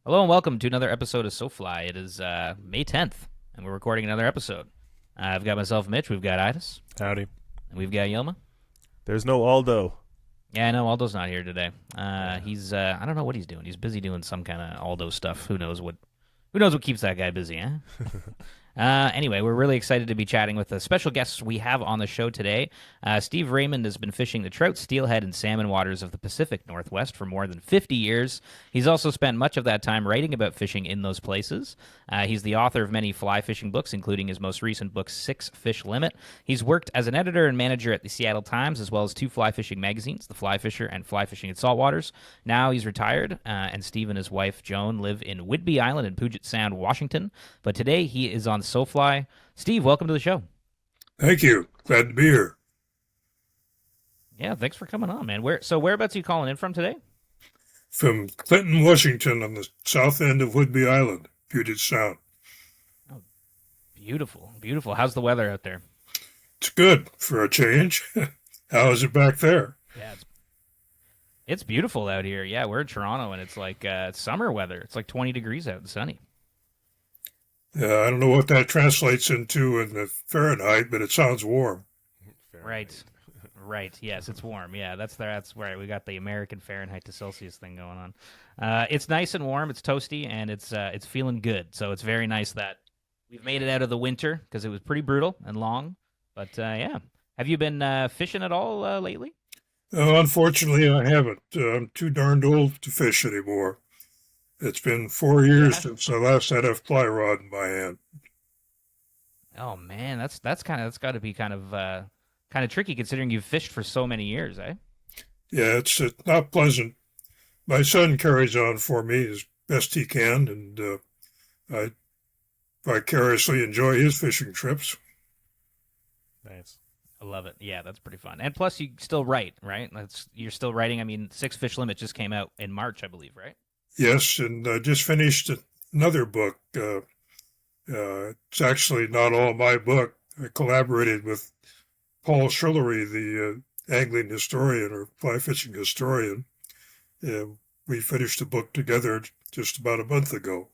Hello and welcome to another episode of SoFly. It is May 10th, and we're recording another episode. I've got myself, Mitch. We've got Itis, Howdy. and we've got Yoma. There's no Aldo. Yeah, I know Aldo's not here today. Yeah. He's I don't know what he's doing. He's busy doing some kind of Aldo stuff. Who knows what? Who knows what keeps that guy busy? Huh? Anyway, we're really excited to be chatting with the special guests we have on the show today. Steve Raymond has been fishing the trout, steelhead, and salmon waters of the Pacific Northwest for more than 50 years. He's also spent much of that time writing about fishing in those places. He's the author of many fly fishing books, including his most recent book, Six Fish Limit. He's worked as an editor and manager at the Seattle Times, as well as two fly fishing magazines, The Fly Fisher and Fly Fishing in Saltwaters. Now he's retired, and Steve and his wife, Joan, live in Whidbey Island in Puget Sound, Washington. But today he is on SoFly. Steve, welcome to the show. Thank you. Glad to be here. Yeah, thanks for coming on, man. Whereabouts are you calling in from today? From Clinton, Washington, on the south end of Whidbey Island, Puget Sound. Oh, beautiful, beautiful. How's the weather out there? It's good for a change. How is it back there? Yeah, it's beautiful out here. Yeah, we're in Toronto, and it's like summer weather. It's like 20 degrees out and sunny. I don't know what that translates into in the Fahrenheit, but it sounds warm. Right. Right. Yes, it's warm. Yeah, that's right. We got the American Fahrenheit to Celsius thing going on. It's nice and warm. It's toasty, and it's feeling good. So it's very nice that we've made it out of the winter because it was pretty brutal and long. But yeah, have you been fishing at all lately? Unfortunately, I haven't. I'm too darned old to fish anymore. It's been 4 years Yeah. since I last had a fly rod in my hand. Oh man, that's got to be kind of tricky considering you've fished for so many years, eh? Yeah, it's not pleasant. My son carries on for me as best he can, and I vicariously enjoy his fishing trips. Nice. I love it. Yeah, that's pretty fun. And plus, you still write, right? You're still writing. I mean, Six Fish Limit just came out in March, I believe, right? Yes, and I just finished another book. It's actually not all my book. I collaborated with Paul Schillery, the angling historian or fly fishing historian. We finished the book together just about a month ago.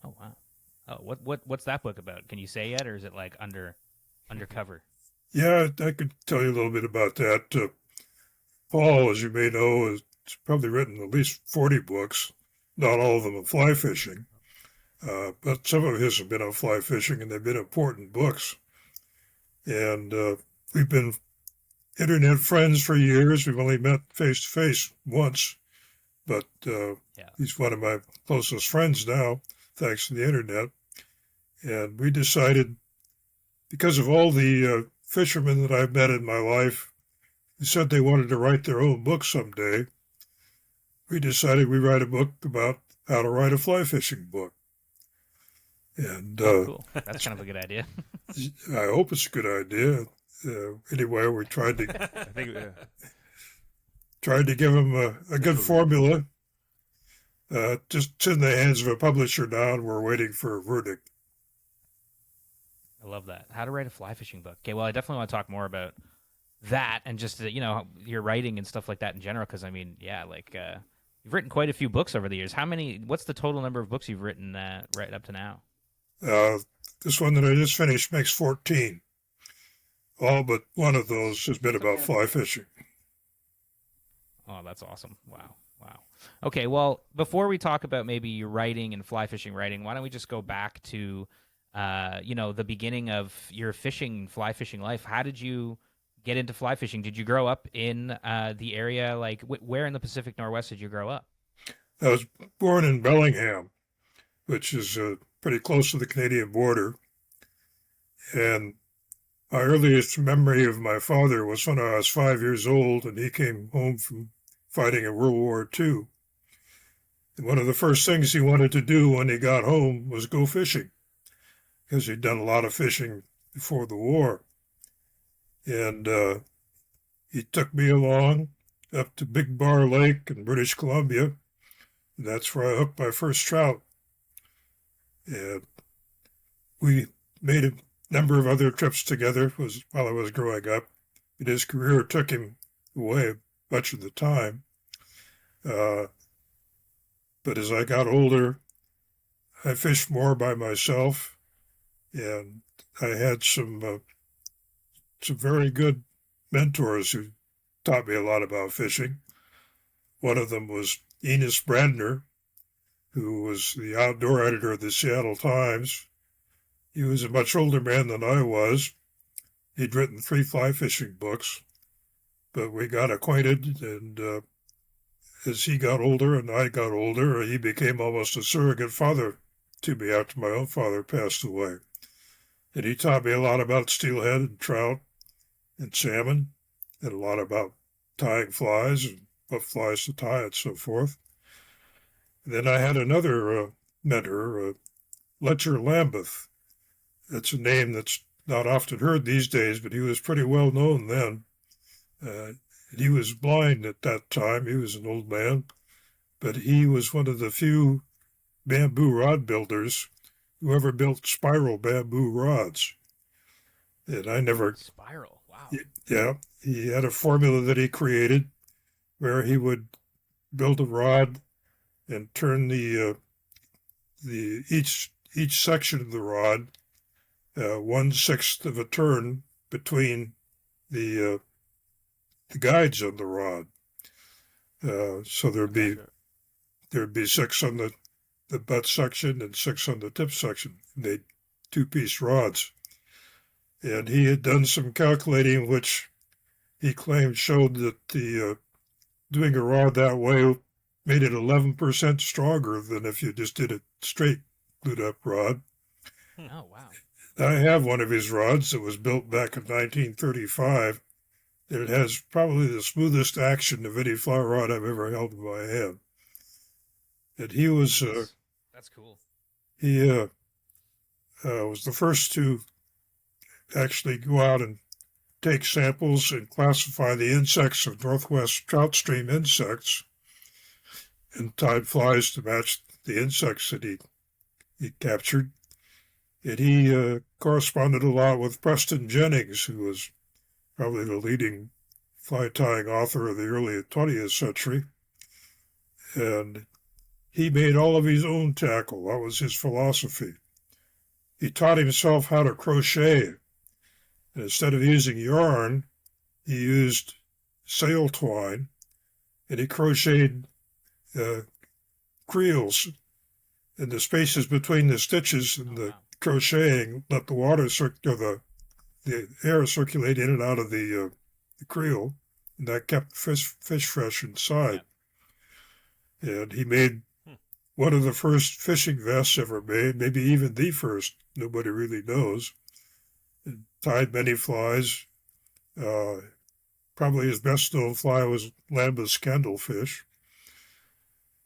Oh wow. Oh, what's that book about? Can you say yet, or is it like undercover? Yeah, I could tell you a little bit about that. Paul, as you may know, has probably written at least 40 books, not all of them on fly fishing, but some of his have been on fly fishing, and they've been important books. And we've been internet friends for years. We've only met face to face once, but Yeah. he's one of my closest friends now, thanks to the internet. And we decided, because of all the fishermen that I've met in my life, who said they wanted to write their own book someday, we decided we'd write a book about how to write a fly fishing book. And Oh, cool. That's kind of a good idea. I hope it's a good idea. Anyway, we I think tried to give him a good formula. Just it's in the hands of a publisher now, and we're waiting for a verdict. I love that. How to write a fly fishing book. Okay, well, I definitely want to talk more about that and just your writing and stuff like that in general. Because I mean, yeah, like you've written quite a few books over the years. How many? What's the total number of books you've written right up to now? Uh, this one that I just finished makes 14. All but one of those has been about fly fishing. Oh, that's awesome. Wow. Wow. Okay, well, before we talk about maybe your writing and fly fishing writing, why don't we just go back to the beginning of your fly fishing life? How did you get into fly fishing? Did you grow up in the area? Like, where in the Pacific Northwest did you grow up? I was born in Bellingham, which is pretty close to the Canadian border. And my earliest memory of my father was when I was 5 years old and he came home from fighting in World War II. And one of the first things he wanted to do when he got home was go fishing, because he'd done a lot of fishing before the war. And he took me along up to Big Bar Lake in British Columbia. And that's where I hooked my first trout. And we made a number of other trips together while I was growing up. But his career took him away much of the time. But as I got older, I fished more by myself, and I had some very good mentors who taught me a lot about fishing. One of them was Enos Brandner, who was the outdoor editor of the Seattle Times. He was a much older man than I was. He'd written 3 fly fishing books, but we got acquainted, and as he got older and I got older, he became almost a surrogate father to me after my own father passed away. And he taught me a lot about steelhead and trout and salmon, and a lot about tying flies and what flies to tie and so forth. And then I had another mentor, Letcher Lambeth. That's a name that's not often heard these days, but he was pretty well known then. He was blind at that time. He was an old man, but he was one of the few bamboo rod builders who ever built spiral bamboo rods. And I never... Spiral, wow. Yeah, he had a formula that he created where he would build a rod and turn each section of the rod 1/6 of a turn between the guides on the rod. So there'd be 6 on the butt section and 6 on the tip section. They'd 2-piece rods. And he had done some calculating which he claimed showed that the doing a rod that way made it 11% stronger than if you just did a straight glued up rod. Oh, wow. I have one of his rods that was built back in 1935. It has probably the smoothest action of any fly rod I've ever held in my hand. And he was... That's cool. He was the first to actually go out and take samples and classify the insects of Northwest trout stream insects and tied flies to match the insects that he captured. And he corresponded a lot with Preston Jennings, who was probably the leading fly tying author of the early 20th century. And he made all of his own tackle. That was his philosophy. He taught himself how to crochet. And instead of using yarn, he used sail twine, and he crocheted creels. And the spaces between the stitches and the crocheting let the water the air circulate in and out of the creel, and that kept the fish fresh inside. Yeah. And he made one of the first fishing vests ever made, maybe even the first. Nobody really knows. And tied many flies. Probably his best known fly was Lambeth's candlefish.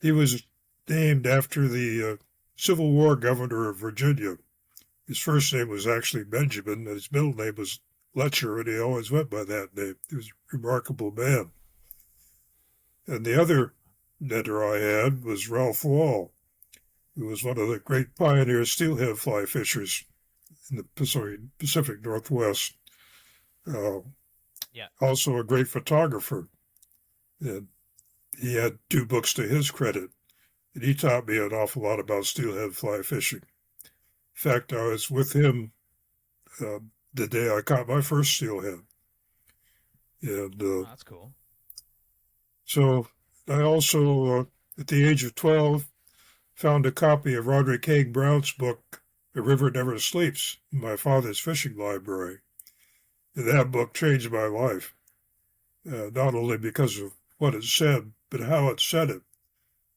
He was named after the Civil War governor of Virginia. His first name was actually Benjamin, and his middle name was Letcher, and he always went by that name. He was a remarkable man. And the other mentor I had was Ralph Wall, who was one of the great pioneer steelhead fly fishers in the Pacific Northwest. Also a great photographer. And he had 2 books to his credit, and he taught me an awful lot about steelhead fly fishing. In fact, I was with him the day I caught my first steelhead. And that's cool. So I also, at the age of 12, found a copy of Roderick Haig Brown's book, A River Never Sleeps, in my father's fishing library. And that book changed my life, not only because of what it said, but how it said it,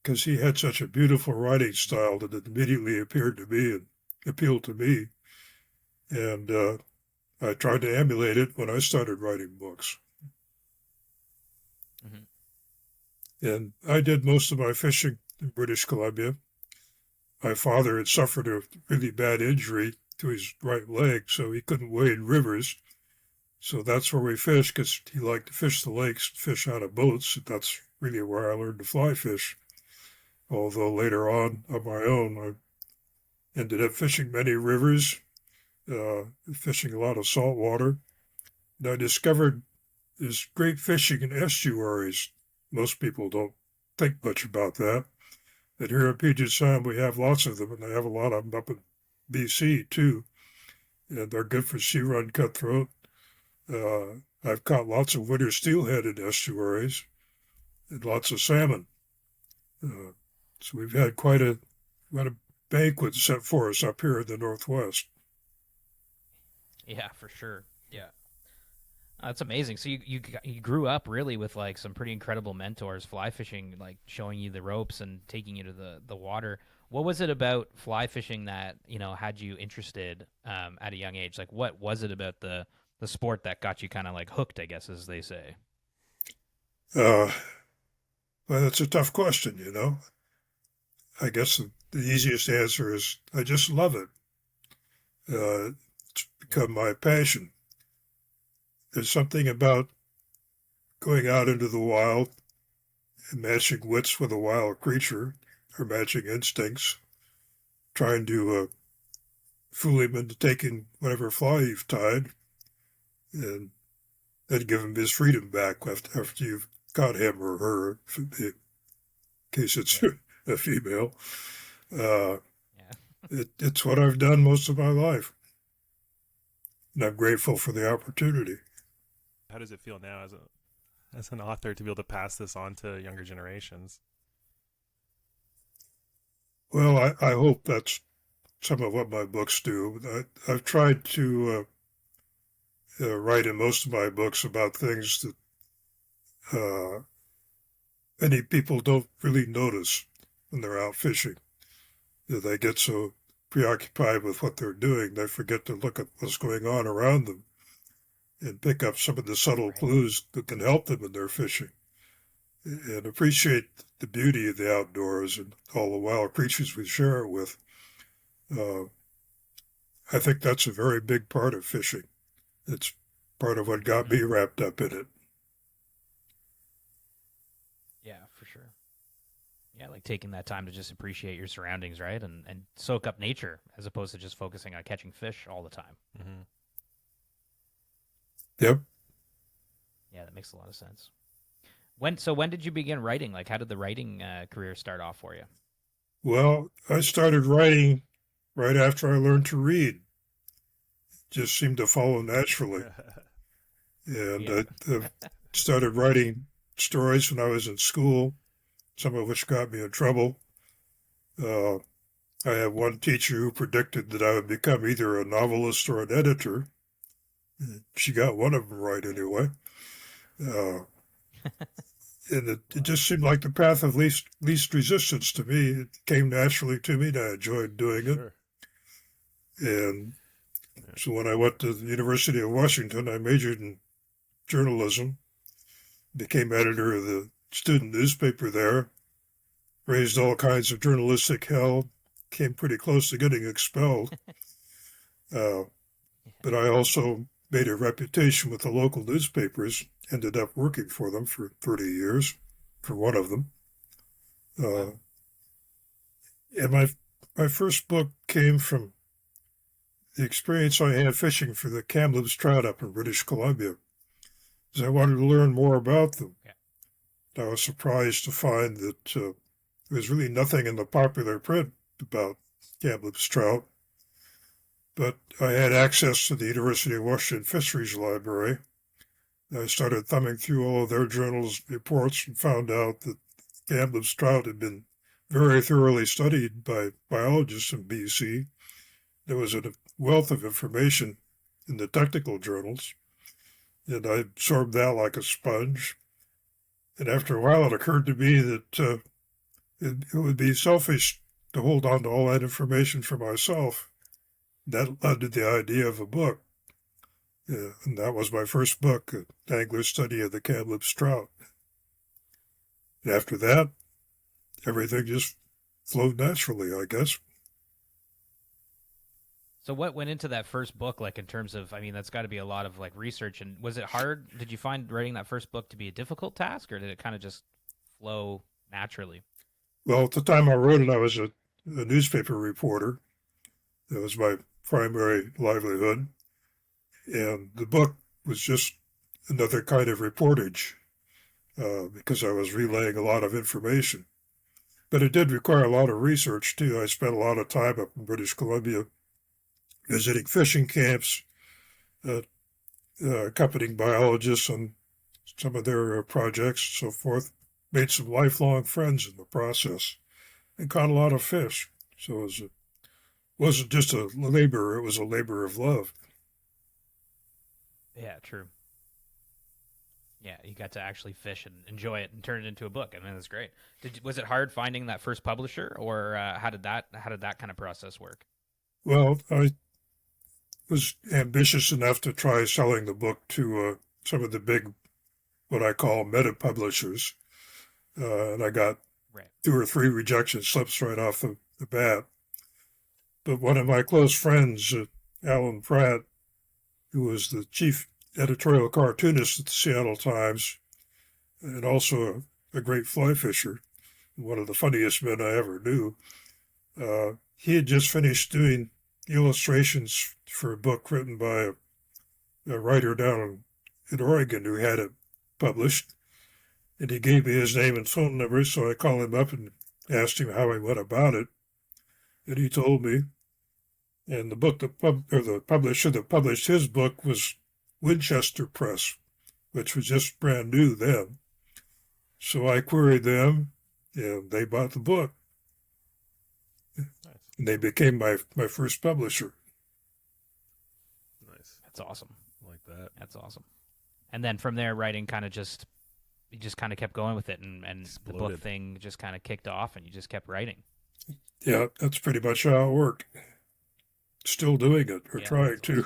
because he had such a beautiful writing style that it immediately appealed to me. And I tried to emulate it when I started writing books. Mm-hmm. And I did most of my fishing in British Columbia. My father had suffered a really bad injury to his right leg, so he couldn't wade rivers. So that's where we fished, because he liked to fish the lakes, fish out of boats. And that's really where I learned to fly fish. Although later on my own, I ended up fishing many rivers, fishing a lot of salt water. And I discovered there's great fishing in estuaries. Most people don't think much about that. And here in Puget Sound, we have lots of them, and I have a lot of them up in BC too. And they're good for sea run cutthroat. I've caught lots of winter steelhead in estuaries and lots of salmon. So we've had quite a banquet set for us up here in the Northwest. Yeah, for sure. Yeah. That's amazing. So you grew up really with like some pretty incredible mentors, fly fishing, like showing you the ropes and taking you to the water. What was it about fly fishing that had you interested at a young age? Like, what was it about the sport that got you kind of like hooked, I guess, as they say? Uh, well, that's a tough question, I guess the easiest answer is I just love it. It's become my passion. There's something about going out into the wild and matching wits with a wild creature, or matching instincts, trying to fool him into taking whatever fly you've tied, and then give him his freedom back after you've caught him or her, in case it's a female. It's what I've done most of my life, and I'm grateful for the opportunity. How does it feel now as an author to be able to pass this on to younger generations? Well, I hope that's some of what my books do. I've tried to write in most of my books about things that many people don't really notice when they're out fishing. They get so preoccupied with what they're doing, they forget to look at what's going on around them and pick up some of the subtle clues that can help them in their fishing, and appreciate the beauty of the outdoors and all the wild creatures we share it with. I think that's a very big part of fishing. It's part of what got me wrapped up in it. Yeah, for sure. Yeah, like taking that time to just appreciate your surroundings, right? And soak up nature as opposed to just focusing on catching fish all the time. Mm-hmm. Yep. Yeah, that makes a lot of sense. When did you begin writing? Like, how did the writing career start off for you? Well, I started writing right after I learned to read. It just seemed to follow naturally. And I started writing stories when I was in school, some of which got me in trouble. I had one teacher who predicted that I would become either a novelist or an editor. She got one of them right anyway. And it just seemed like the path of least resistance to me. It came naturally to me, and I enjoyed doing it. Sure. And so when I went to the University of Washington, I majored in journalism, became editor of the student newspaper there, raised all kinds of journalistic hell, came pretty close to getting expelled. But I also made a reputation with the local newspapers, ended up working for them for 30 years, for one of them. And my first book came from the experience I had fishing for the Kamloops trout up in British Columbia, because I wanted to learn more about them. I was surprised to find that there was really nothing in the popular print about Kamloops trout. But I had access to the University of Washington Fisheries Library. I started thumbing through all of their journals reports and found out that Kamloops trout had been very thoroughly studied by biologists in BC. There was a wealth of information in the technical journals, and I absorbed that like a sponge. And after a while, it occurred to me that it would be selfish to hold on to all that information for myself. That led to the idea of a book. And that was my first book, An Angler's Study of the Kamloops Trout. And after that, everything just flowed naturally, I guess. So what went into that first book, like in terms of, I mean, that's got to be a lot of like research. And was it hard? Did you find writing that first book to be a difficult task, or did it kind of just flow naturally? Well, at the time I wrote it, I was a newspaper reporter. That was my primary livelihood. And the book was just another kind of reportage because I was relaying a lot of information. But it did require a lot of research, too. I spent a lot of time up in British Columbia visiting fishing camps, uh, accompanying biologists on some of their projects and so forth. Made some lifelong friends in the process and caught a lot of fish. So wasn't just a labor, it was a labor of love. Yeah, true. Yeah, you got to actually fish and enjoy it and turn it into a book. I mean, that's great. Was it hard finding that first publisher, or how did that kind of process work? Well, I was ambitious enough to try selling the book to some of the big, what I call meta publishers, and I got Right. 2 or 3 rejection slips right off the bat. But one of my close friends, Alan Pratt, who was the chief editorial cartoonist at the Seattle Times, and also a great fly fisher, one of the funniest men I ever knew. He had just finished doing illustrations for a book written by a writer down in Oregon who had it published, and he gave me his name and phone number, so I called him up and asked him how he went about it, and he told me. And the book, the publisher that published his book was Winchester Press, which was just brand new then. So I queried them, and they bought the book. Nice. And they became my first publisher. Nice. That's awesome. I like that. That's awesome. And then from there, writing kind of you just kind of kept going with it, and the book Exploded. thing just kind of kicked off, and you just kept writing. Yeah, that's pretty much how it worked. Still doing it, or Yeah, trying that's to.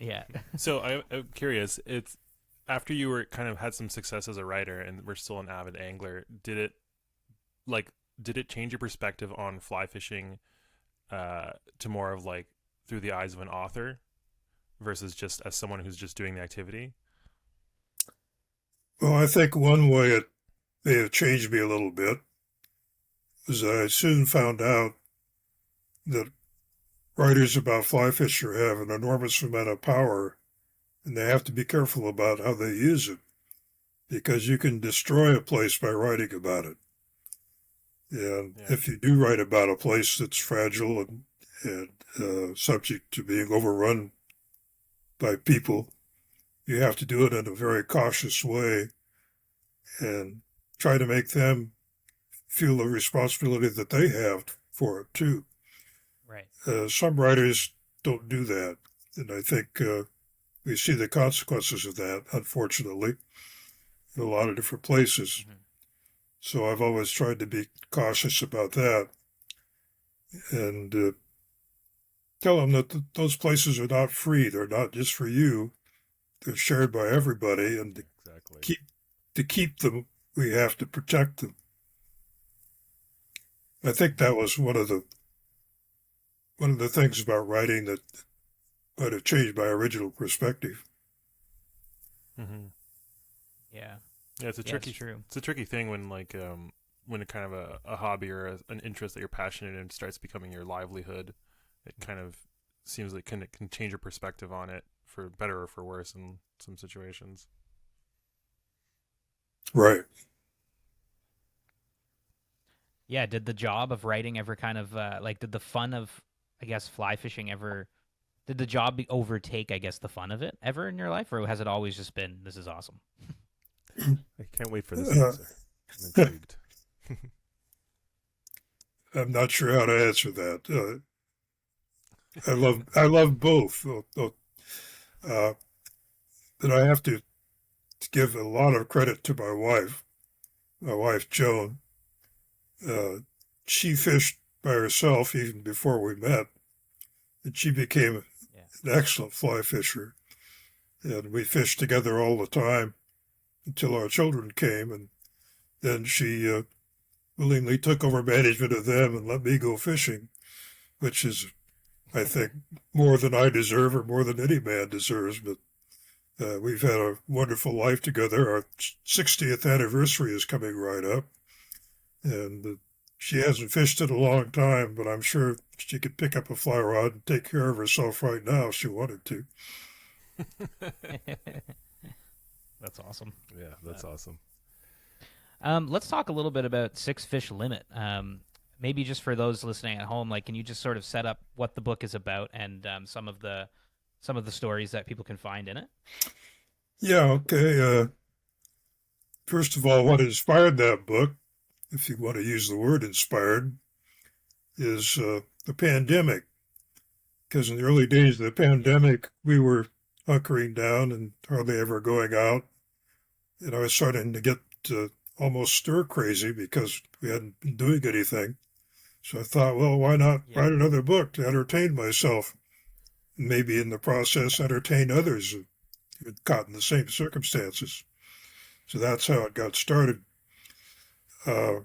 Yeah. So I'm curious. It's after you were kind of had some success as a writer, and we're still an avid angler. Did it change your perspective on fly fishing to more of like through the eyes of an author versus just as someone who's just doing the activity? Well, I think one way it may have changed me a little bit was I soon found out that writers about fly fishing have an enormous amount of power, and they have to be careful about how they use it, because you can destroy a place by writing about it. And Yeah. if you do write about a place that's fragile and subject to being overrun by people, you have to do it in a very cautious way and try to make them feel the responsibility that they have for it too. Right. Some writers don't do that, and I think we see the consequences of that, unfortunately, in a lot of different places. Mm-hmm. So I've always tried to be cautious about that and tell them that those places are not free. They're not just for you. They're shared by everybody, and Exactly. to keep them, we have to protect them. I think that was one of the things about writing that might have changed my original perspective. Mm-hmm. Yeah. Yeah, it's a Yeah, tricky. it's true. It's a tricky thing when when a kind of a hobby or an interest that you're passionate in starts becoming your livelihood. It kind of seems like it can change your perspective on it for better or for worse in some situations. Right. Yeah. Did the job of writing ever kind of did the fun of, I guess, fly fishing ever? Did the job overtake, I guess, the fun of it ever in your life, or has it always just been, this is awesome? I can't wait for this answer. I'm intrigued. I'm not sure how to answer that. I love both, but I have to give a lot of credit to my wife Joan. She fished by herself even before we met, and she became an excellent fly fisher. And we fished together all the time until our children came, and then she willingly took over management of them and let me go fishing, which is, I think, more than I deserve or more than any man deserves. But we've had a wonderful life together. Our 60th anniversary is coming right up, and she hasn't fished in a long time, but I'm sure she could pick up a fly rod and take care of herself right now if she wanted to. That's awesome. Yeah, that's awesome. Let's talk a little bit about Six Fish Limit. Maybe just for those listening at home, like, can you just sort of set up what the book is about and some of the stories that people can find in it? Yeah, okay. First of all, what inspired that book, if you want to use the word inspired, is the pandemic. Because in the early days of the pandemic, we were hunkering down and hardly ever going out. And I was starting to get almost stir crazy because we hadn't been doing anything. So I thought, well, why not Yeah. write another book to entertain myself? And maybe in the process, entertain others who had caught in the same circumstances. So that's how it got started. Uh,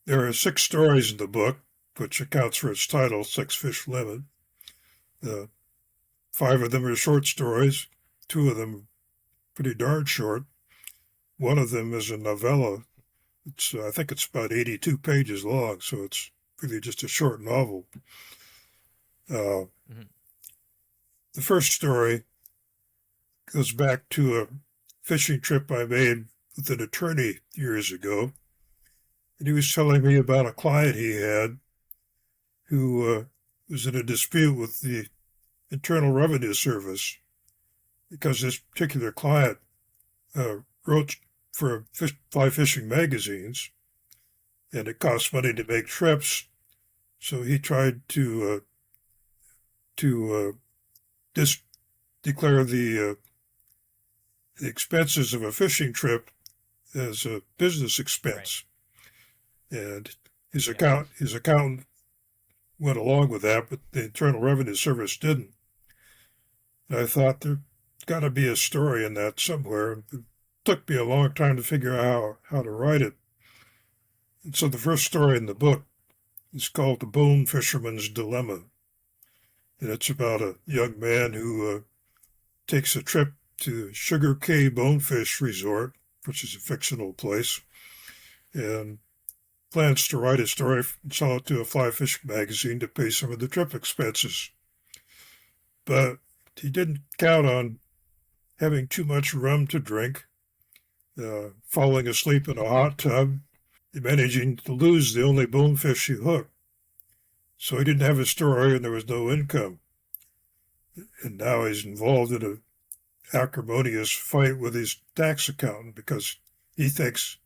there are 6 stories in the book, which accounts for its title, Six Fish Limit. 5 of them are short stories, 2 of them pretty darn short. One of them is a novella. I think it's about 82 pages long, so it's really just a short novel. Uh, Mhm. the first story goes back to a fishing trip I made with an attorney years ago. And he was telling me about a client he had who was in a dispute with the Internal Revenue Service because this particular client wrote for fly fishing magazines, and it cost money to make trips. So he tried to declare the expenses of a fishing trip as a business expense, and his Yeah. accountant went along with that, but the Internal Revenue Service didn't. And I thought there's got to be a story in that somewhere. It took me a long time to figure out how to write it. And so the first story in the book is called The Bone Fisherman's Dilemma. And it's about a young man who takes a trip to Sugar Cay Bonefish Resort, which is a fictional place, and plans to write a story and sell it to a fly fishing magazine to pay some of the trip expenses. But he didn't count on having too much rum to drink, falling asleep in a hot tub, and managing to lose the only bonefish he hooked. So he didn't have a story and there was no income. And now he's involved in an acrimonious fight with his tax accountant because he thinks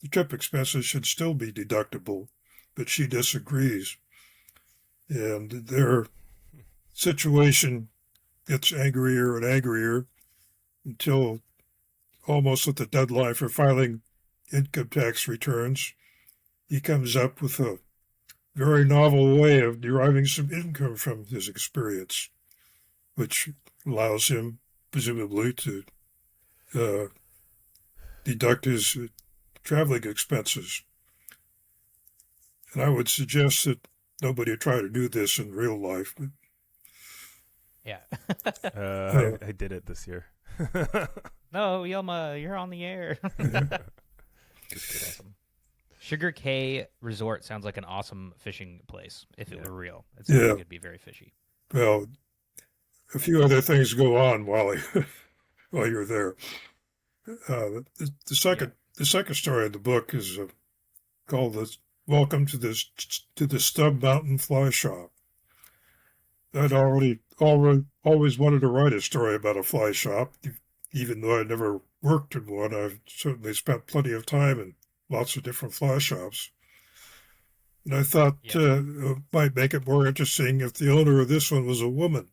the trip expenses should still be deductible, but she disagrees. And their situation gets angrier and angrier until almost at the deadline for filing income tax returns, he comes up with a very novel way of deriving some income from his experience, which allows him, presumably, to uh, deduct his traveling expenses. And I would suggest that nobody try to do this in real life. But, Yeah. I did it this year. No, Yelma, you're on the air. Awesome. Sugar Cay Resort sounds like an awesome fishing place if it were real. It sounds like it'd be very fishy. well, a few other things go on while while you're there. The second story of the book is called "Welcome to the Stub Mountain Fly Shop." I'd always wanted to write a story about a fly shop, even though I never worked in one. I've certainly spent plenty of time in lots of different fly shops. And I thought it might make it more interesting if the owner of this one was a woman.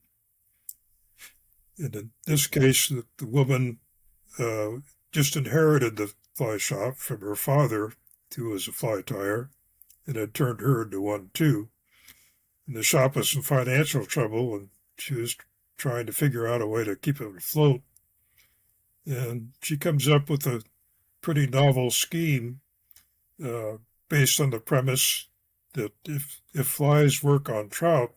And in this case, the woman just inherited the fly shop from her father, who was a fly tyer, and had turned her into one too. And the shop was in financial trouble, and she was trying to figure out a way to keep it afloat. And she comes up with a pretty novel scheme based on the premise that if flies work on trout,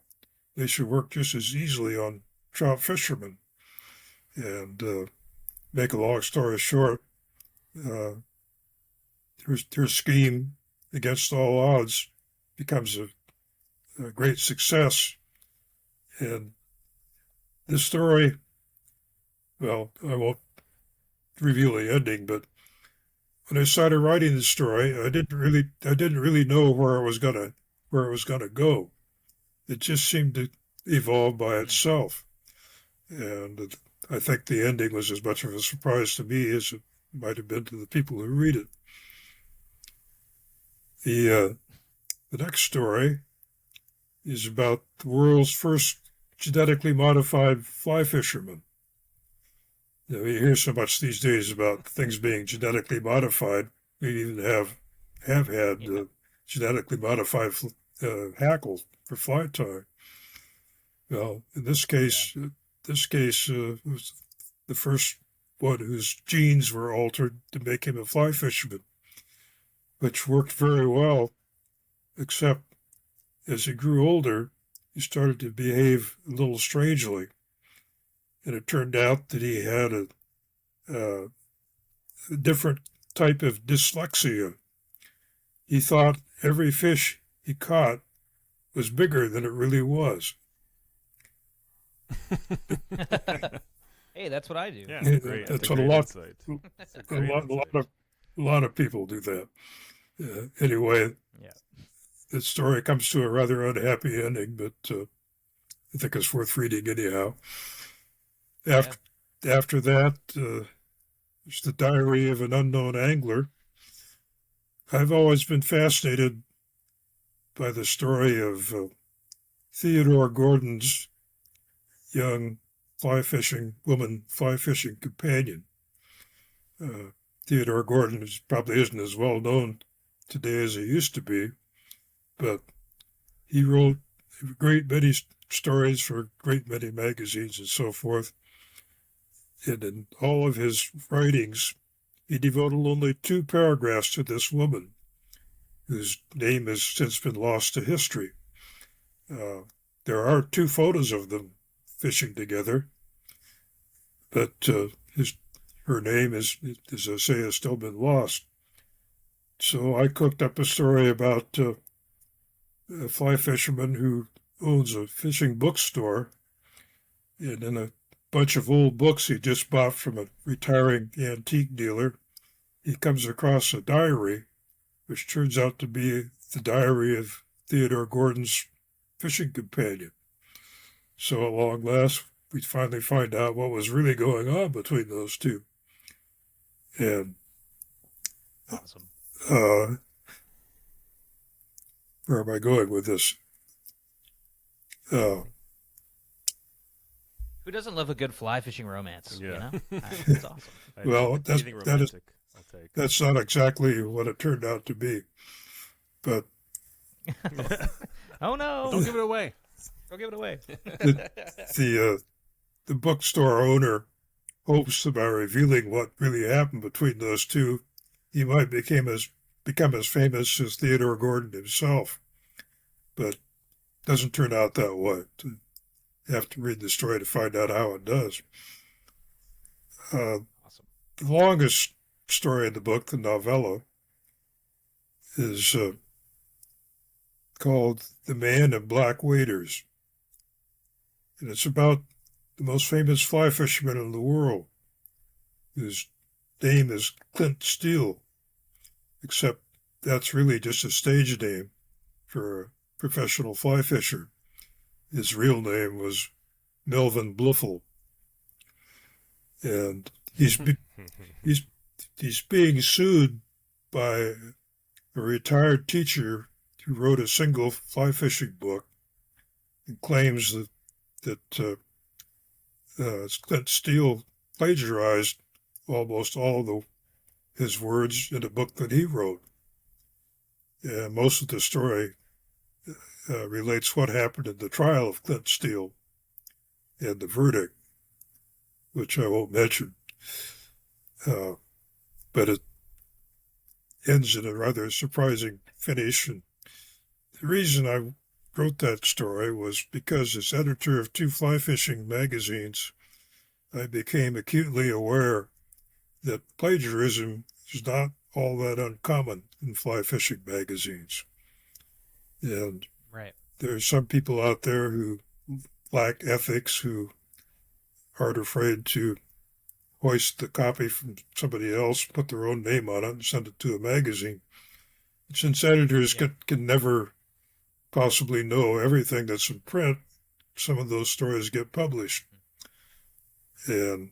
they should work just as easily on trout fishermen. And make a long story short, her scheme, against all odds, becomes a great success. And this story, well, I won't reveal the ending, but when I started writing the story, I didn't really know where it was gonna go. It just seemed to evolve by itself, and I think the ending was as much of a surprise to me as it might have been to the people who read it. The next story is about the world's first genetically modified fly fisherman. You know, you hear so much these days about things being genetically modified. We even have had genetically modified hackle for fly tying. Well, in this case, was the first one whose genes were altered to make him a fly fisherman, which worked very well, except as he grew older, he started to behave a little strangely. And it turned out that he had a different type of dyslexia. He thought every fish he caught was bigger than it really was. Hey, that's what I do. Yeah, Yeah, great. that's a what great a insight. That's a great insight. lot of people do that. Anyway, Yeah. the story comes to a rather unhappy ending, but I think it's worth reading anyhow. After that, there's the diary of an unknown angler. I've always been fascinated by the story of Theodore Gordon's young fly fishing companion. Theodore Gordon probably isn't as well known today as he used to be, but he wrote a great many stories for a great many magazines and so forth. And in all of his writings, he devoted only 2 paragraphs to this woman, whose name has since been lost to history. There are 2 photos of them fishing together, but her name is, as I say, has still been lost. So I cooked up a story about a fly fisherman who owns a fishing bookstore, and in a bunch of old books he just bought from a retiring antique dealer, he comes across a diary, which turns out to be the diary of Theodore Gordon's fishing companion. So at long last, we finally find out what was really going on between those two. And Awesome. Where am I going with this? Who doesn't love a good fly fishing romance? Yeah. You know? That's awesome. Well, Anything romantic, I'll take. That's not exactly what it turned out to be. But Oh no! Don't give it away. Don't give it away. the bookstore owner hopes that by revealing what really happened between those two, he might become as famous as Theodore Gordon himself. But doesn't turn out that way. You have to read the story to find out how it does. Awesome. The longest story in the book, the novella, is called The Man in Black Waders. And it's about the most famous fly fisherman in the world, whose name is Clint Steele, except that's really just a stage name for a professional fly fisher. His real name was Melvin Bluffel. And he's being sued by a retired teacher who wrote a single fly fishing book and claims that Clint Steele plagiarized almost all of his words in a book that he wrote. And most of the story relates what happened in the trial of Clint Steele and the verdict, which I won't mention. But it ends in a rather surprising finish. And the reason I wrote that story was because as editor of 2 fly fishing magazines, I became acutely aware that plagiarism is not all that uncommon in fly fishing magazines. And Right. there are some people out there who lack ethics, who aren't afraid to hoist the copy from somebody else, put their own name on it, and send it to a magazine. Since editors can never possibly know everything that's in print, some of those stories get published. And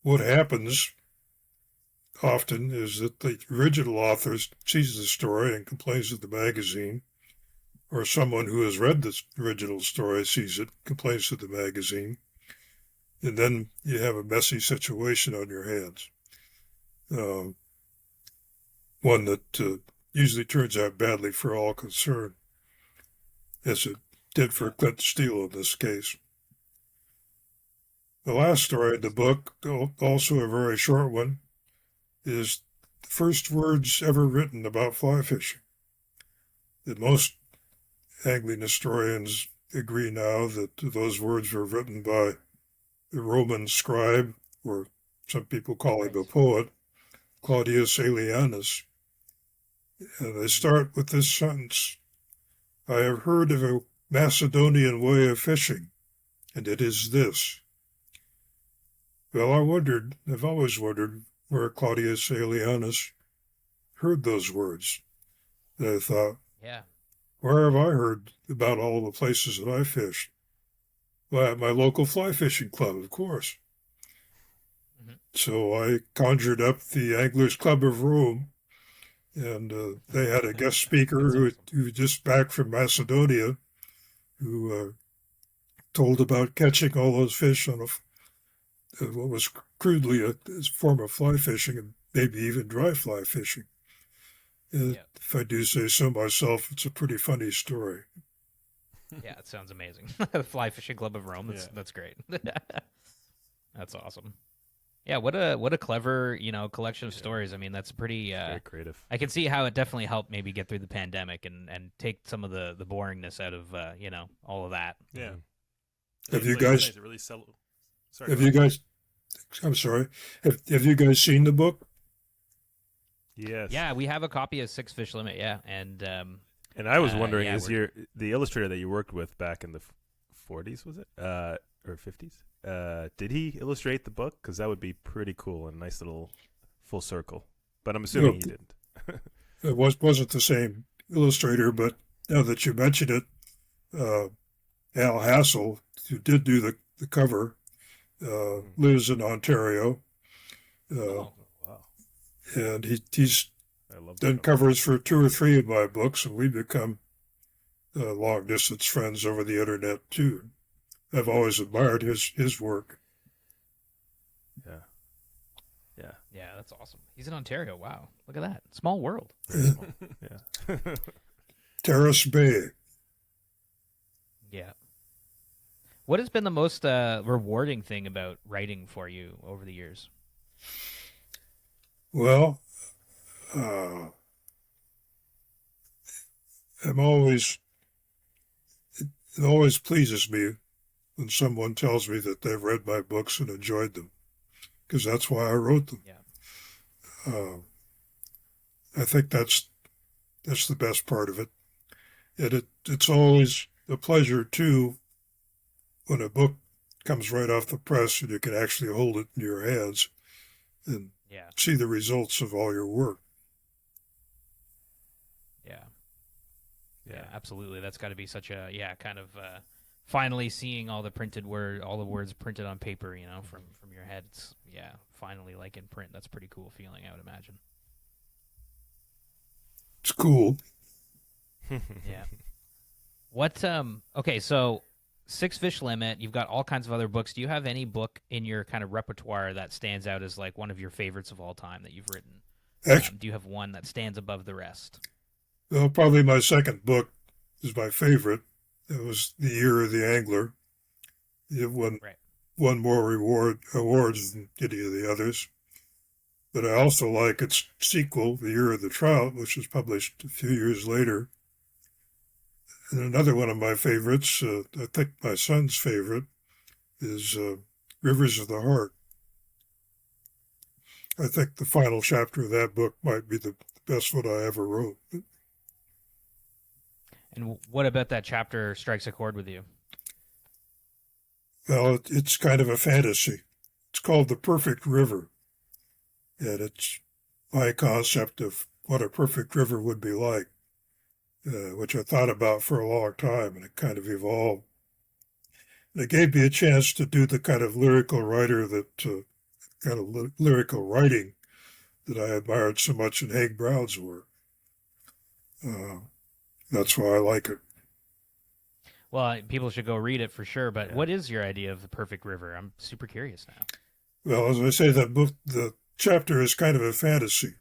what happens often is that the original author sees the story and complains to the magazine, or someone who has read the original story sees it, complains to the magazine, and then you have a messy situation on your hands. One that usually turns out badly for all concerned, as it did for Clint Steele in this case. The last story in the book, also a very short one, is the first words ever written about fly fishing. That most angling historians agree now that those words were written by the Roman scribe, or some people call him a poet, Claudius Aelianus. And they start with this sentence: I have heard of a Macedonian way of fishing, and it is this. Well, I've always wondered where Claudius Aelianus heard those words. And I thought, where have I heard about all the places that I fished? Well, at my local fly fishing club, of course. Mm-hmm. So I conjured up the Anglers Club of Rome, and they had a guest speaker who was just back from Macedonia, who told about catching all those fish on what was crudely a form of fly fishing, and maybe even dry fly fishing. If I do say so myself, it's a pretty funny story. Yeah, it sounds amazing. The Fly Fishing Club of Rome. That's great. That's awesome. Yeah, what a clever, collection of stories. I mean, that's pretty very creative. I can see how it definitely helped maybe get through the pandemic and take some of the boringness out of all of that. Yeah. Have you guys? Really Sorry. Have you guys? I'm sorry. Have you guys seen the book? Yes. Yeah, we have a copy of Six Fish Limit. Yeah, and I was wondering, the illustrator that you worked with back in the 40s, was it, or 50s? Did he illustrate the book? Because that would be pretty cool and a nice little full circle. But I'm assuming he didn't. It wasn't the same illustrator, but now that you mention it, Al Hassel, who did do the cover, lives in Ontario. Wow. And he's done covers for 2 or 3 of my books, and we've become long-distance friends over the internet, too. I've always admired his work. Yeah, that's awesome. He's in Ontario. Wow, look at that. Small world. Yeah. Terrace Bay. Yeah. What has been the most rewarding thing about writing for you over the years? Well, it always pleases me when someone tells me that they've read my books and enjoyed them, because that's why I wrote them. Yeah. I think that's the best part of it. And it's always a pleasure, too, when a book comes right off the press and you can actually hold it in your hands and see the results of all your work. Yeah, absolutely. That's got to be such a kind of finally seeing all the words printed on paper, from your head. It's, finally like in print. That's a pretty cool feeling, I would imagine. It's cool. Yeah. What? Okay, so Six Fish Limit. You've got all kinds of other books. Do you have any book in your kind of repertoire that stands out as like one of your favorites of all time that you've written? Do you have one that stands above the rest? Well, probably my second book is my favorite. It was The Year of the Angler. It won more awards than any of the others. But I also like its sequel, The Year of the Trout, which was published a few years later. And another one of my favorites, I think my son's favorite, is Rivers of the Heart. I think the final chapter of that book might be the best one I ever wrote. And what about that chapter strikes a chord with you? Well, it's kind of a fantasy. It's called The Perfect River, and it's my concept of what a perfect river would be like, which I thought about for a long time, and it kind of evolved. And it gave me a chance to do the kind of lyrical writer lyrical writing that I admired so much in Haig Brown's work. That's why I like it. Well, people should go read it for sure. But what is your idea of the perfect river? I'm super curious now. Well, as I say, the chapter is kind of a fantasy.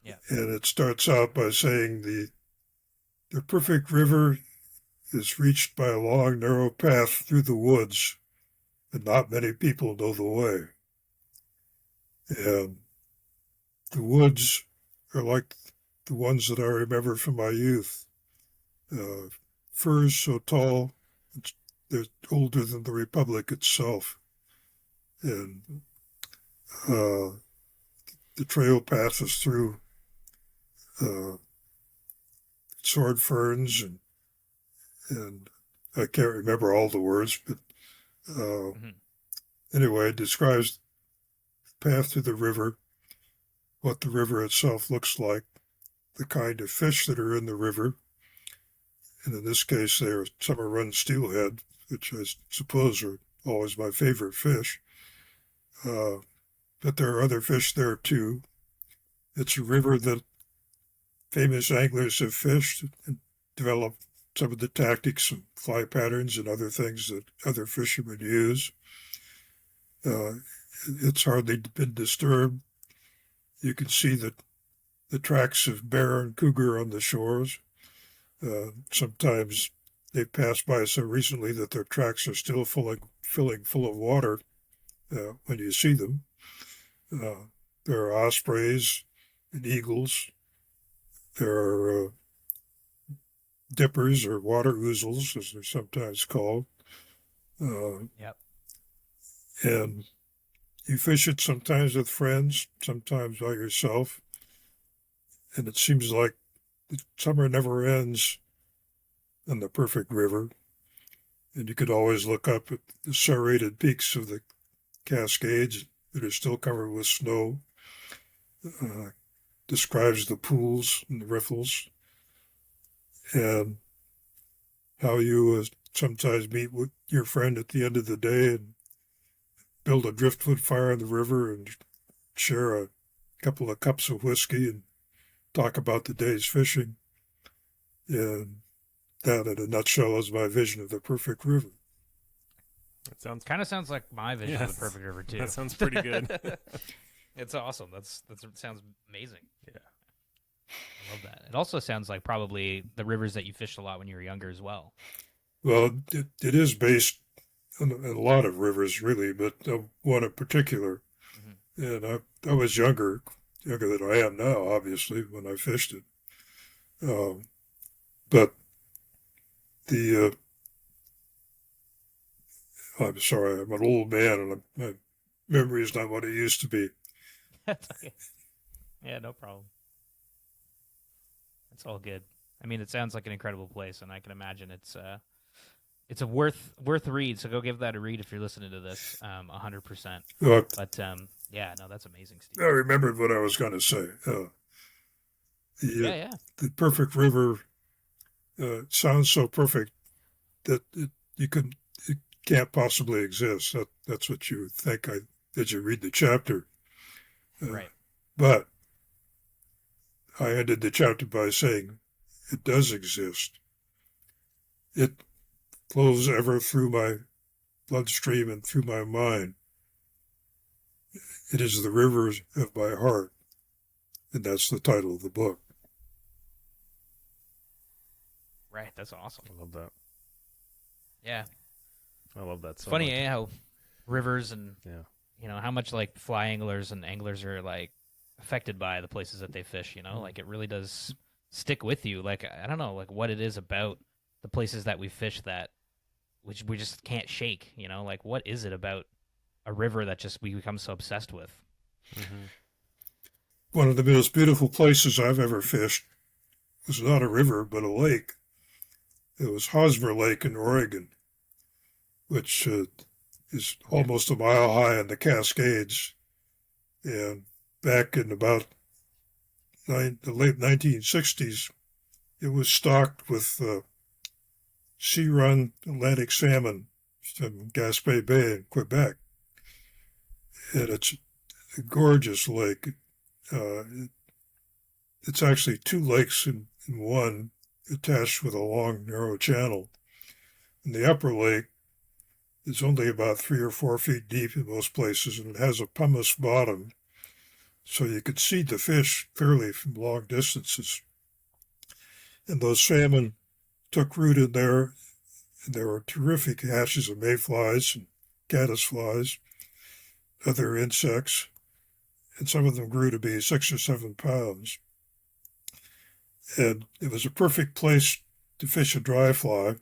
Yeah. And it starts out by saying the perfect river is reached by a long, narrow path through the woods, and not many people know the way. And the woods are like the ones that I remember from my youth. Firs so tall, they're older than the Republic itself. And the trail passes through sword ferns, and I can't remember all the words, but anyway, it describes the path to the river, what the river itself looks like, the kind of fish that are in the river, and in this case they are summer run steelhead, which I suppose are always my favorite fish. But there are other fish there too. It's a river that famous anglers have fished and developed some of the tactics and fly patterns and other things that other fishermen use. It's hardly been disturbed. You can see the tracks of bear and cougar on the shores. Sometimes they've passed by so recently that their tracks are still filling full of water when you see them. There are ospreys and eagles. There are dippers or water ouzels, as they're sometimes called. Yep. And you fish it sometimes with friends, sometimes by yourself. And it seems like the summer never ends on the perfect river. And you could always look up at the serrated peaks of the Cascades that are still covered with snow. Describes the pools and the riffles, and how you sometimes meet with your friend at the end of the day and build a driftwood fire in the river and share a couple of cups of whiskey and talk about the day's fishing. And that, in a nutshell, is my vision of the perfect river. That sounds like my vision of the perfect river too. That sounds pretty good. It's awesome. That sounds amazing. Yeah, I love that. It also sounds like probably the rivers that you fished a lot when you were younger as well. Well, it is based on a lot of rivers, really, but one in particular. Mm-hmm. And I was younger than I am now, obviously, when I fished it. But I'm sorry, I'm an old man, and my memory is not what it used to be. That's okay. Yeah, no problem. It's all good. I mean, it sounds like an incredible place, and I can imagine it's a worth read. So go give that a read if you're listening to this. 100%. But yeah, no, that's amazing, Steve. I remembered what I was going to say. The perfect river sounds so perfect that it can't possibly exist. That's what you think as you read the chapter. Right. But I ended the chapter by saying it does exist. It flows ever through my bloodstream and through my mind. It is the rivers of my heart, and that's the title of the book. Right, that's awesome. I love that. Yeah. I love that so funny, much. How rivers and how much like fly anglers and anglers are like affected by the places that they fish, like it really does stick with you. Like, I don't know, like what it is about the places that we fish which we just can't shake, like what is it about a river that just we become so obsessed with? Mm-hmm. One of the most beautiful places I've ever fished was not a river, but a lake. It was Hosmer Lake in Oregon, which is almost a mile high in the Cascades. And back in about the late 1960s, it was stocked with sea-run Atlantic salmon from Gaspé Bay in Quebec. And it's a gorgeous lake. It's actually two lakes in one, attached with a long, narrow channel. And the upper lake is only about 3 or 4 feet deep in most places, and it has a pumice bottom, so you could see the fish clearly from long distances. And those salmon took root in there, and there were terrific hatches of mayflies and caddisflies, other insects, and some of them grew to be 6 or 7 pounds. And it was a perfect place to fish a dry fly,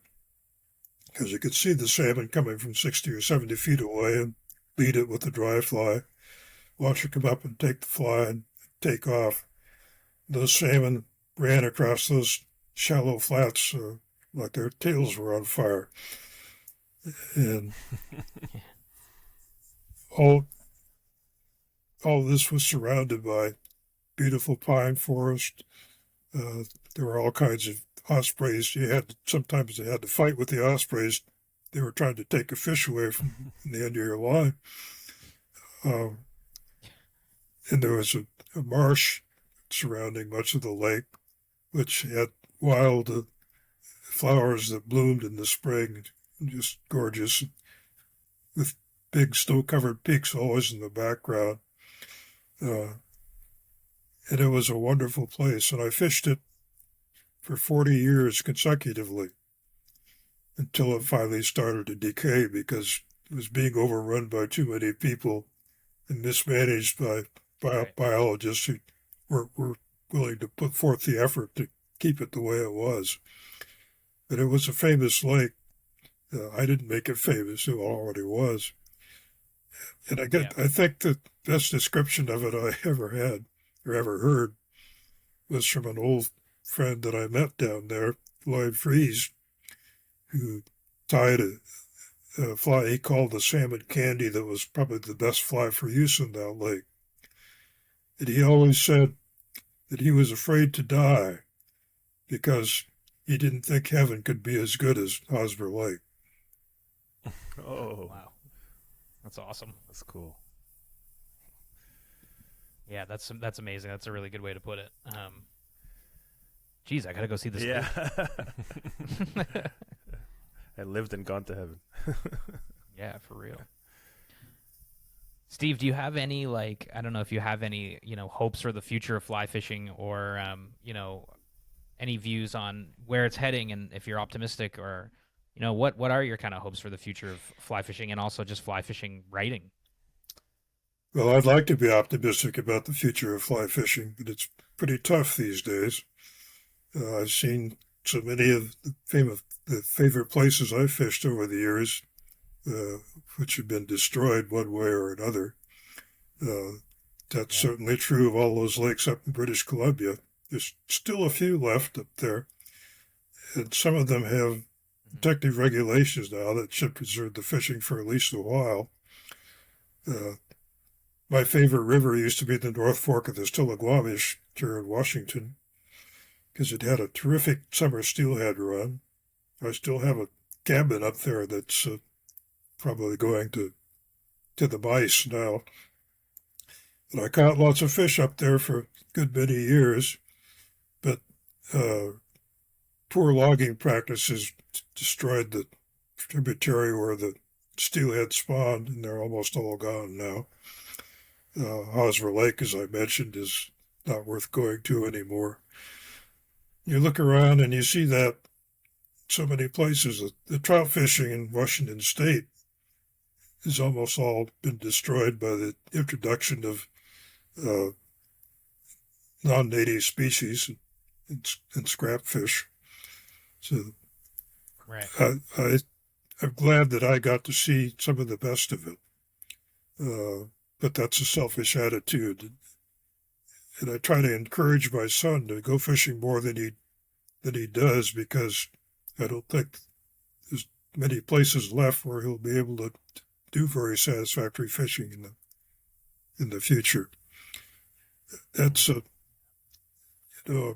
because you could see the salmon coming from 60 or 70 feet away and lead it with the dry fly, watch it come up and take the fly and take off. Those salmon ran across those shallow flats like their tails were on fire. And all this was surrounded by beautiful pine forest. There were all kinds of ospreys. Sometimes they had to fight with the ospreys. They were trying to take a fish away from the end of your line. And there was a marsh surrounding much of the lake, which had wild flowers that bloomed in the spring, just gorgeous, with big snow-covered peaks always in the background. And it was a wonderful place, and I fished it for 40 years consecutively until it finally started to decay because it was being overrun by too many people and mismanaged by biologists who were willing to put forth the effort to keep it the way it was. But it was a famous lake. I didn't make it famous, it already was. And I think the best description of it I ever had or ever heard was from an old friend that I met down there, Lloyd Fries, who tied a fly he called the salmon candy that was probably the best fly for use in that lake. And he always said that he was afraid to die because he didn't think heaven could be as good as Hosmer Lake. Oh, wow. That's awesome. That's cool. Yeah, that's amazing. That's a really good way to put it. Geez, I gotta go see this. Yeah. I lived and gone to heaven. Yeah, for real. Steve, do you have any, like, I don't know if you have any, hopes for the future of fly fishing or, any views on where it's heading and if you're optimistic or, what are your kind of hopes for the future of fly fishing and also just fly fishing writing? Well, I'd like to be optimistic about the future of fly fishing, but it's pretty tough these days. I've seen so many of the favorite places I've fished over the years, which have been destroyed one way or another. That's certainly true of all those lakes up in British Columbia. There's still a few left up there, and some of them have protective regulations now that should preserve the fishing for at least a while. My favorite river used to be the North Fork of the Stillaguamish here in Washington because it had a terrific summer steelhead run. I still have a cabin up there that's probably going to the mice now. And I caught lots of fish up there for a good many years, but poor logging practices destroyed the tributary where the steelhead spawned, and they're almost all gone now. Hosmer Lake, as I mentioned, is not worth going to anymore. You look around and you see that so many places. The trout fishing in Washington State has almost all been destroyed by the introduction of non-native species and scrap fish. So right. I'm glad that I got to see some of the best of it. But that's a selfish attitude. And I try to encourage my son to go fishing more than he does because I don't think there's many places left where he'll be able to do very satisfactory fishing in the future. That's a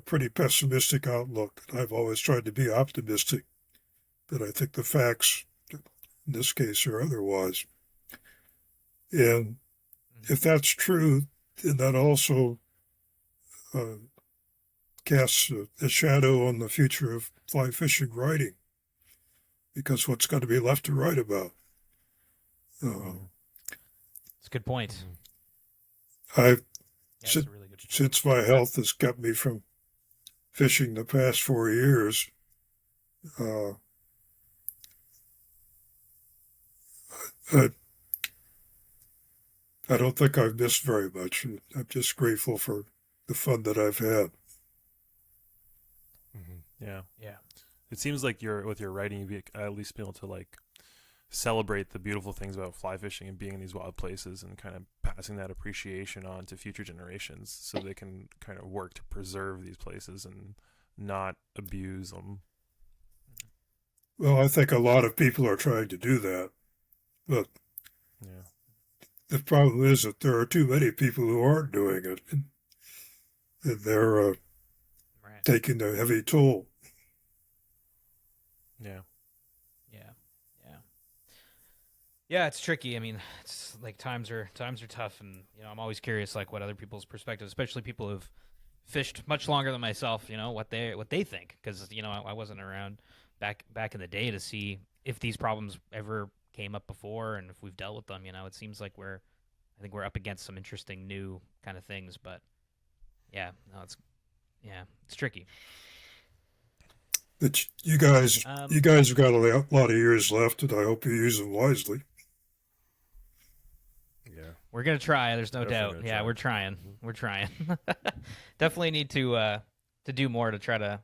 pretty pessimistic outlook. I've always tried to be optimistic, but I think the facts in this case are otherwise. And if that's true, then that also casts a shadow on the future of fly fishing writing, because what's going to be left to write about? It's a good point. Since my health has kept me from fishing the past 4 years, I don't think I've missed very much. I'm just grateful for the fun that I've had. Yeah. Yeah. It seems like with your writing, you'd at least be able to like celebrate the beautiful things about fly fishing and being in these wild places, and kind of passing that appreciation on to future generations, so they can kind of work to preserve these places and not abuse them. Well, I think a lot of people are trying to do that, but the problem is that there are too many people who aren't doing it, and they're taking a heavy toll. Yeah, it's tricky. I mean, it's like times are tough, and I'm always curious, like, what other people's perspective, especially people who've fished much longer than myself, what they think, because I wasn't around back in the day to see if these problems ever came up before and if we've dealt with them. It seems like I think we're up against some interesting new kind of things, but it's tricky. But you guys have got a lot of years left, and I hope you use them wisely. Yeah, we're gonna try. There's no doubt. Yeah, we're trying. We're trying. Definitely need to do more to try to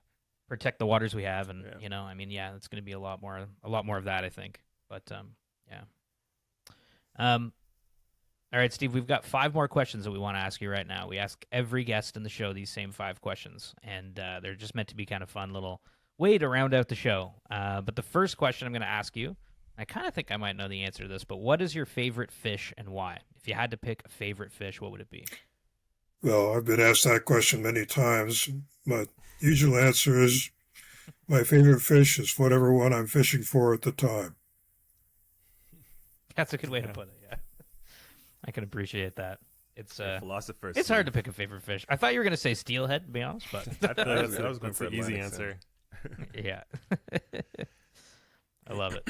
protect the waters we have, and it's gonna be a lot more of that, I think. But all right, Steve, we've got 5 more questions that we want to ask you right now. We ask every guest in the show these same 5 questions, and they're just meant to be kind of fun little way to round out the show. But the first question I'm going to ask you, I kind of think I might know the answer to this, but what is your favorite fish and why? If you had to pick a favorite fish, what would it be? Well, I've been asked that question many times. My usual answer is my favorite fish is whatever one I'm fishing for at the time. That's a good way to put it, yeah. I can appreciate that. It's philosophers. It's hard to pick a favorite fish. I thought you were going to say steelhead, to be honest, but that was going for an easy answer. Yeah. I love it.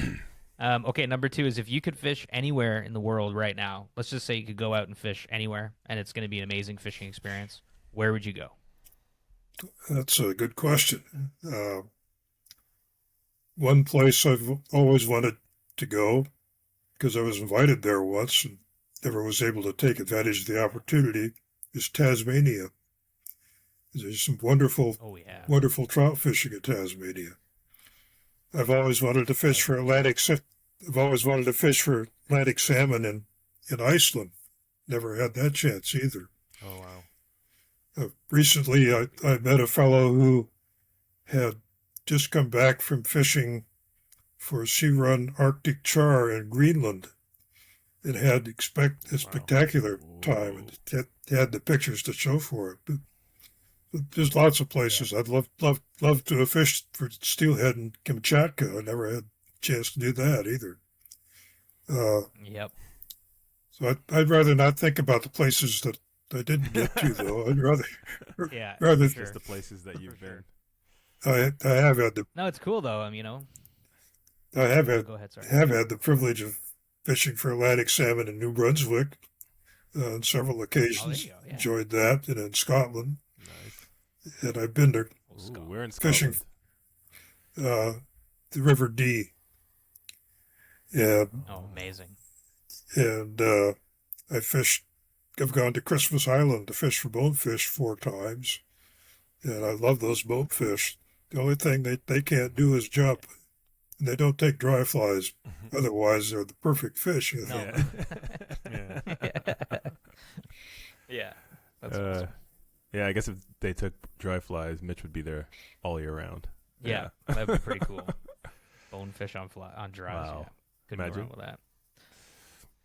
Okay, number 2 is, if you could fish anywhere in the world right now, let's just say you could go out and fish anywhere, and it's going to be an amazing fishing experience, where would you go? That's a good question. One place I've always wanted to go, because I was invited there once and never was able to take advantage of the opportunity, is Tasmania. There's some wonderful trout fishing in Tasmania. I've always wanted to fish for Atlantic salmon in Iceland. Never had that chance either. Oh wow! Recently, I met a fellow who had just come back from fishing for sea-run Arctic char in Greenland, and had a spectacular time, and had the pictures to show for it. But there's lots of places I'd love to have fished for steelhead in Kamchatka. I never had a chance to do that either. Yep. So I'd rather not think about the places that I didn't get to, though. I'd rather just the places that you've been. I have had the. No, it's cool though. I have had. Go ahead, sorry. Have had the privilege of fishing for Atlantic salmon in New Brunswick on several occasions. Enjoyed that, and in Scotland. Nice. And I've been to we're in fishing the River Dee. And, amazing. And I've gone to Christmas Island to fish for bonefish 4 times. And I love those bonefish. The only thing they can't do is jump. And they don't take dry flies. Otherwise, they're the perfect fish. No. Yeah. That's awesome. Yeah, I guess if they took dry flies, Mitch would be there all year round. Yeah. That would be pretty cool. Bonefish on dries. Wow. Yeah. Couldn't go wrong with that.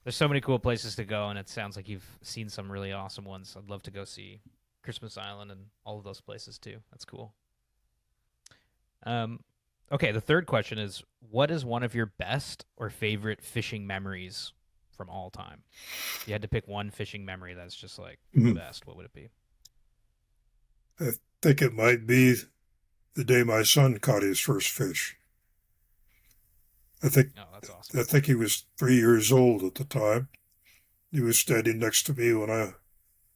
There's so many cool places to go, and it sounds like you've seen some really awesome ones. I'd love to go see Christmas Island and all of those places too. That's cool. Okay, the third question is, what is one of your best or favorite fishing memories from all time? If you had to pick one fishing memory that's just like the best, what would it be? I think it might be the day my son caught his first fish. Oh, that's awesome. I think he was 3 years old at the time. He was standing next to me when I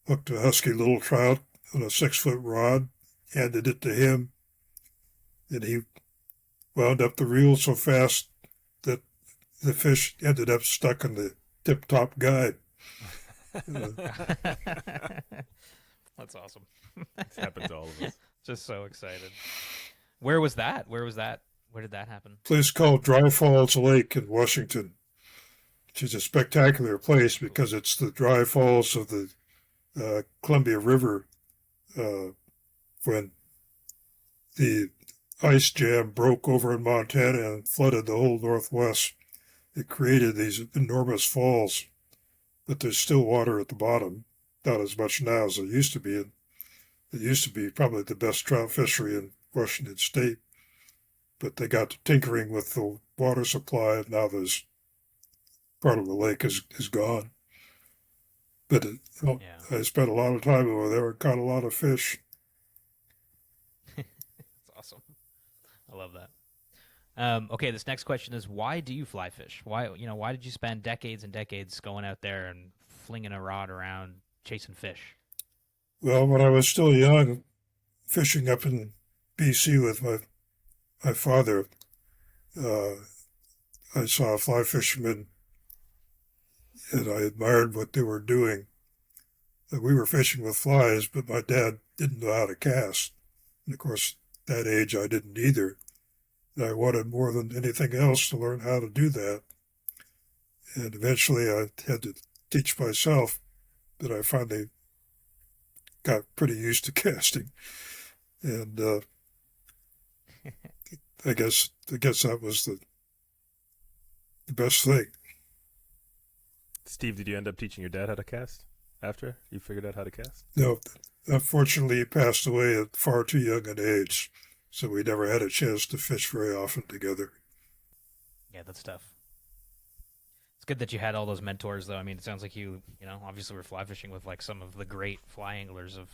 hooked a husky little trout on a 6-foot rod, handed it to him, and he wound up the reel so fast that the fish ended up stuck in the tip-top guide. That's awesome. This happens to all of us. Just so excited. Where was that? Where did that happen? A place called Dry Falls Lake in Washington, which is a spectacular place because it's the dry falls of the Columbia River when the ice jam broke over in Montana and flooded the whole Northwest. It created these enormous falls, but there's still water at the bottom. Not as much now as there used to be. It used to be probably the best trout fishery in Washington State, but they got to tinkering with the water supply, and now there's part of the lake is gone. But I spent a lot of time over there and caught a lot of fish. That's awesome. I love that. Okay, this next question is, why do you fly fish? Why did you spend decades and decades going out there and flinging a rod around chasing fish? Well, when I was still young, fishing up in BC with my father, I saw fly fishermen, and I admired what they were doing. We were fishing with flies, but my dad didn't know how to cast. And of course, at that age, I didn't either. And I wanted more than anything else to learn how to do that. And eventually I had to teach myself, but I finally got pretty used to casting. And I guess that was the best thing. Steve, did you end up teaching your dad how to cast after you figured out how to cast? No, unfortunately, he passed away at far too young an age, so we never had a chance to fish very often together. Yeah, that's tough. It's good that you had all those mentors, though. I mean, it sounds like you obviously were fly fishing with like some of the great fly anglers of,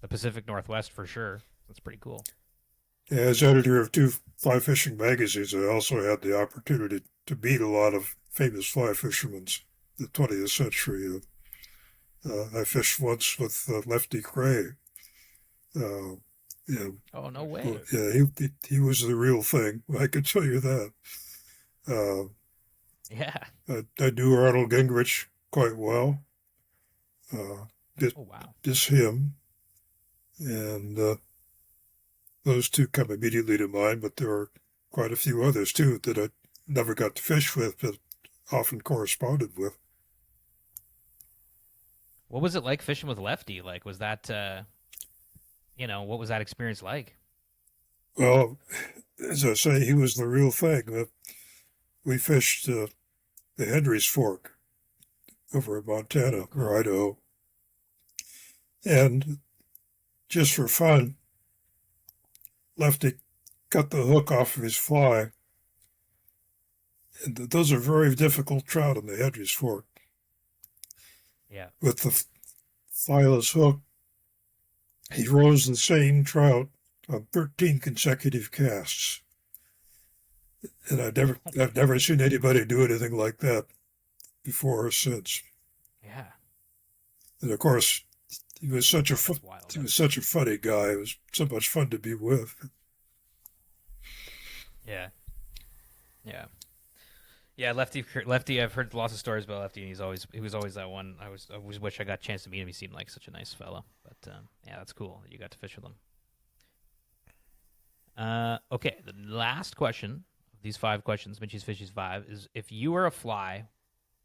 the Pacific Northwest for sure. That's pretty cool. Yeah, as editor of 2 fly fishing magazines, I also had the opportunity to meet a lot of famous fly fishermen of the 20th century. I fished once with Lefty Cray. Oh, no way. Yeah, he was the real thing. I can tell you that. Yeah. I knew Arnold Gingrich quite well. Oh, wow. Just him. And those 2 come immediately to mind, but there are quite a few others, too, that I never got to fish with, but often corresponded with. What was it like fishing with Lefty? Like, was that, what was that experience like? Well, as I say, he was the real thing. We fished the Henry's Fork over in Montana or Idaho. And just for fun, Lefty cut the hook off of his fly. And those are very difficult trout in the Henry's Fork. Yeah. With the flyless hook, he rose the same trout on 13 consecutive casts. And I've never seen anybody do anything like that before or since. Yeah. And of course, he was such a funny guy. It was so much fun to be with. Yeah. Yeah. Yeah, Lefty. I've heard lots of stories about Lefty, and he was always that one. I always wish I got a chance to meet him. He seemed like such a nice fellow. But yeah, that's cool that you got to fish with him. Okay, the last question of these 5 questions, Mitchie's Fishies 5, is: if you were a fly,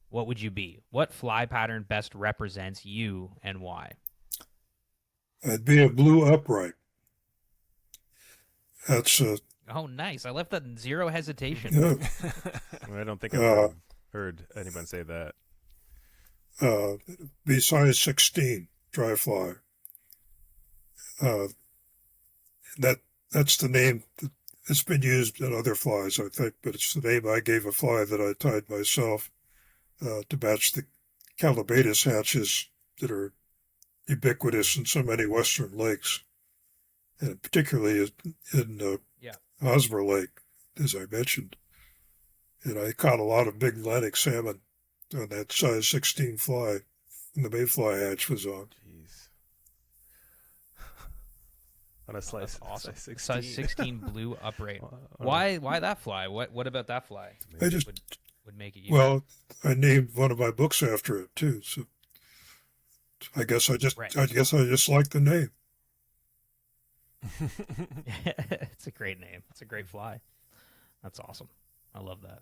what would you be? What fly pattern best represents you, and why? I'd be a blue upright. That's Oh, nice! I left that in zero hesitation. yeah. I don't think I've heard anyone say that. Be size 16 dry fly. That's the name. It's been used in other flies, I think, but it's the name I gave a fly that I tied myself to match the Callibatus hatches that are ubiquitous in so many western lakes, and particularly in Hosmer Lake, as I mentioned. And I caught a lot of big Atlantic salmon on that size 16 fly, and the mayfly hatch was on. Jeez. On a slice, awesome. size 16. Size 16 blue upright. Why that fly? What about that fly? I just would make it unique? Well, I named one of my books after it too, so I guess I just like the name. It's a great name. It's a great fly. That's awesome. I love that.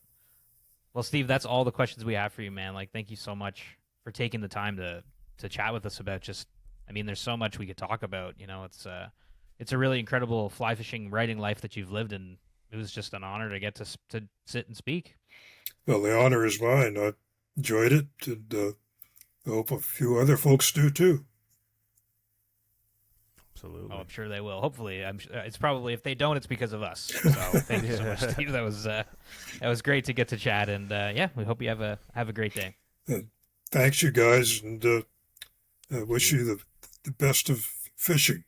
Well, Steve, that's all the questions we have for you, man. Like, thank you so much for taking the time to chat with us about there's so much we could talk about. You know, it's a really incredible fly fishing writing life that you've lived, and it was just an honor to get to sit and speak. Well, the honor is mine. I enjoyed it, and I hope a few other folks do too. Absolutely. Oh, I'm sure they will. Hopefully, it's probably, if they don't, it's because of us. So thank you so much, Steve. That was great to get to chat, and we hope you have a great day. Thanks, you guys, and I wish you the best of fishing.